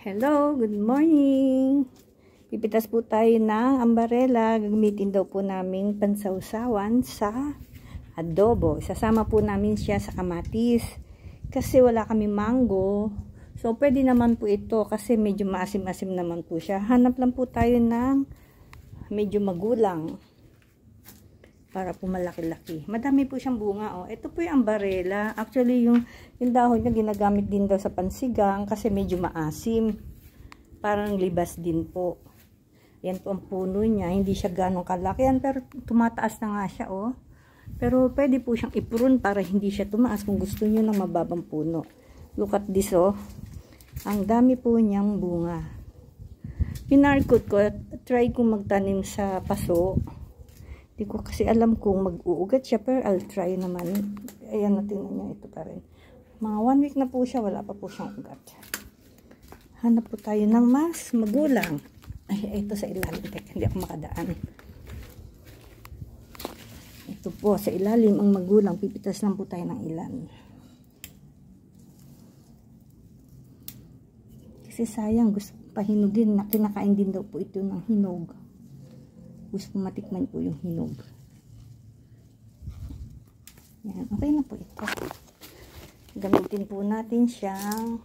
Hello, good morning. Pipitas po tayo ng ambarela. Gagamitin daw po namin pansawsawan sa adobo. Isasama po namin siya sa kamatis. Kasi wala kami mango. So, pwede naman po ito kasi medyo maasim-asim naman po siya. Hanap lang po tayo ng medyo magulang para po malaki-laki. Madami po siyang bunga. Oh. Ito po yung ambarela. Actually, yung dahon niya ginagamit din daw sa pansigang kasi medyo maasim. Parang libas din po. Yan po ang puno niya. Hindi siya ganong kalaki. Yan, pero tumataas na nga siya. Oh. Pero pwede po siyang ipurun para hindi siya tumaas kung gusto niyo ng mababang puno. Look at this. Oh. Ang dami po niyang bunga. Pinarkot ko. Try kong magtanim sa paso. Hindi ko kasi alam kung mag-uugat siya, pero I'll try naman. Ayan, natingnan niyo, ito pa rin. Mga 1 week na po siya, wala pa po siyang ugat. Hanap po tayo ng mas magulang. Ay, ito sa ilalim. Teka, hindi ako makadaan. Ito po, sa ilalim ang magulang. Pipitas lang po tayo ng ilan. Kasi sayang, gusto pahinugin. Kinakain din daw po ito ng hinog. Gusto matikman po yung hinog. Yan, okay na po ito. Gamitin po natin siyang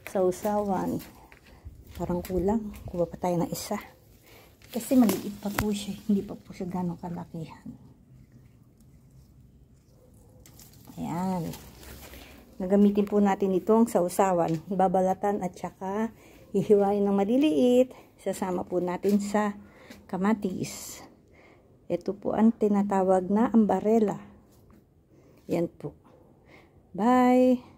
sausawan. Parang kulang. Kuha pa tayo ng isa. Kasi maliit pa po siya. Hindi pa po siya ganong kalakihan. Ayan. Nagamitin po natin itong sausawan. Babalatan at saka hihiwain ng maliliit. Sasama po natin sa kamatis. Ito po ang tinatawag na ambarela. Yan po. Bye!